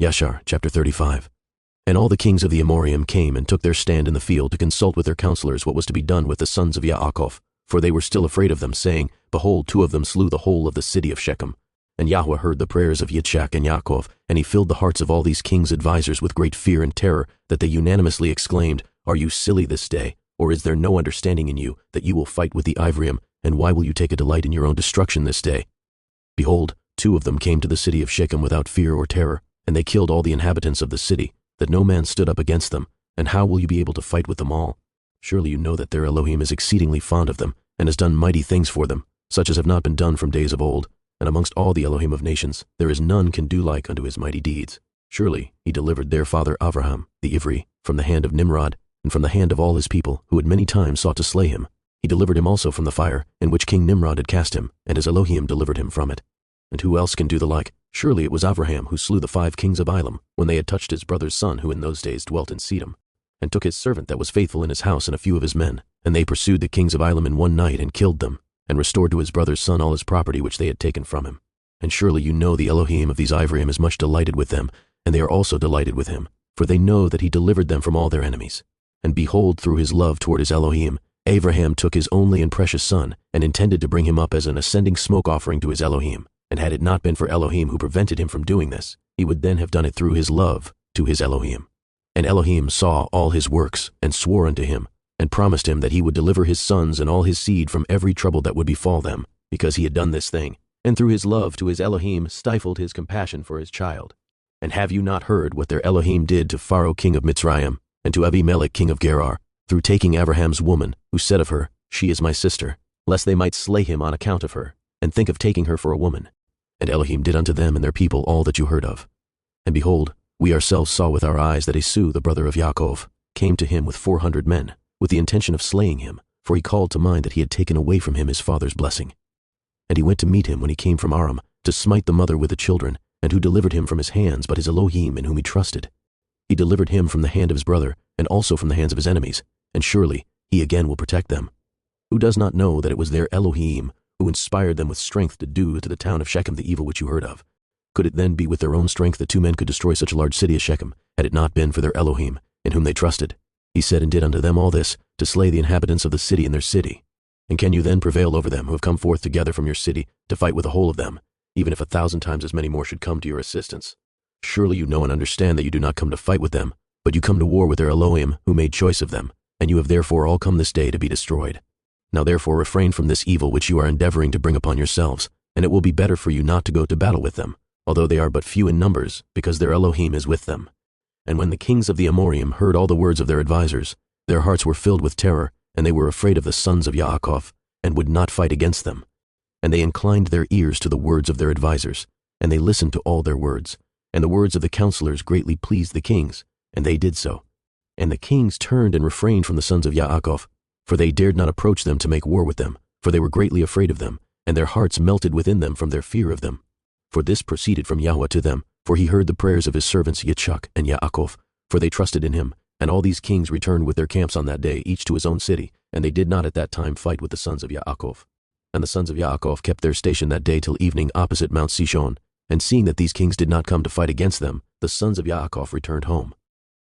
Yashar, chapter 35. And all the kings of the Amorim came and took their stand in the field to consult with their counselors what was to be done with the sons of Yaakov, for they were still afraid of them, saying, Behold, 2 of them slew the whole of the city of Shechem. And Yahweh heard the prayers of Yitzchak and Yaakov, and he filled the hearts of all these kings' advisers with great fear and terror, that they unanimously exclaimed, Are you silly this day? Or is there no understanding in you, that you will fight with the Ivrim, and why will you take a delight in your own destruction this day? Behold, 2 of them came to the city of Shechem without fear or terror, and they killed all the inhabitants of the city, that no man stood up against them, and how will you be able to fight with them all? Surely you know that their Elohim is exceedingly fond of them, and has done mighty things for them, such as have not been done from days of old, and amongst all the Elohim of nations, there is none can do like unto his mighty deeds. Surely he delivered their father Avraham, the Ivri, from the hand of Nimrod, and from the hand of all his people, who had many times sought to slay him. He delivered him also from the fire, in which King Nimrod had cast him, and his Elohim delivered him from it. And who else can do the like? Surely it was Avraham who slew the 5 kings of Elam, when they had touched his brother's son, who in those days dwelt in Sedom, and took his servant that was faithful in his house and a few of his men, and they pursued the kings of Elam in one night and killed them, and restored to his brother's son all his property which they had taken from him. And surely you know the Elohim of these Ivrim is much delighted with them, and they are also delighted with him, for they know that he delivered them from all their enemies. And behold, through his love toward his Elohim, Abraham took his only and precious son, and intended to bring him up as an ascending smoke offering to his Elohim. And had it not been for Elohim who prevented him from doing this, he would then have done it through his love to his Elohim. And Elohim saw all his works, and swore unto him, and promised him that he would deliver his sons and all his seed from every trouble that would befall them, because he had done this thing, and through his love to his Elohim stifled his compassion for his child. And have you not heard what their Elohim did to Pharaoh king of Mitzrayim, and to Abimelech king of Gerar, through taking Abraham's woman, who said of her, She is my sister, lest they might slay him on account of her, and think of taking her for a woman? And Elohim did unto them and their people all that you heard of. And behold, we ourselves saw with our eyes that Esau, the brother of Yaakov, came to him with 400 men, with the intention of slaying him, for he called to mind that he had taken away from him his father's blessing. And he went to meet him when he came from Aram, to smite the mother with the children, and who delivered him from his hands but his Elohim in whom he trusted. He delivered him from the hand of his brother, and also from the hands of his enemies, and surely he again will protect them. Who does not know that it was their Elohim who inspired them with strength to do to the town of Shechem the evil which you heard of? Could it then be with their own strength that 2 men could destroy such a large city as Shechem, had it not been for their Elohim, in whom they trusted? He said and did unto them all this, to slay the inhabitants of the city in their city. And can you then prevail over them who have come forth together from your city, to fight with the whole of them, even if 1,000 times as many more should come to your assistance? Surely you know and understand that you do not come to fight with them, but you come to war with their Elohim, who made choice of them, and you have therefore all come this day to be destroyed. Now therefore refrain from this evil which you are endeavoring to bring upon yourselves, and it will be better for you not to go to battle with them, although they are but few in numbers, because their Elohim is with them. And when the kings of the Amorim heard all the words of their advisers, their hearts were filled with terror, and they were afraid of the sons of Yaakov, and would not fight against them. And they inclined their ears to the words of their advisers, and they listened to all their words. And the words of the counselors greatly pleased the kings, and they did so. And the kings turned and refrained from the sons of Yaakov, for they dared not approach them to make war with them, for they were greatly afraid of them, and their hearts melted within them from their fear of them. For this proceeded from Yahweh to them, for he heard the prayers of his servants Yitzchak and Yaakov, for they trusted in him. And all these kings returned with their camps on that day, each to his own city, and they did not at that time fight with the sons of Yaakov. And the sons of Yaakov kept their station that day till evening opposite Mount Sishon, and seeing that these kings did not come to fight against them, the sons of Yaakov returned home.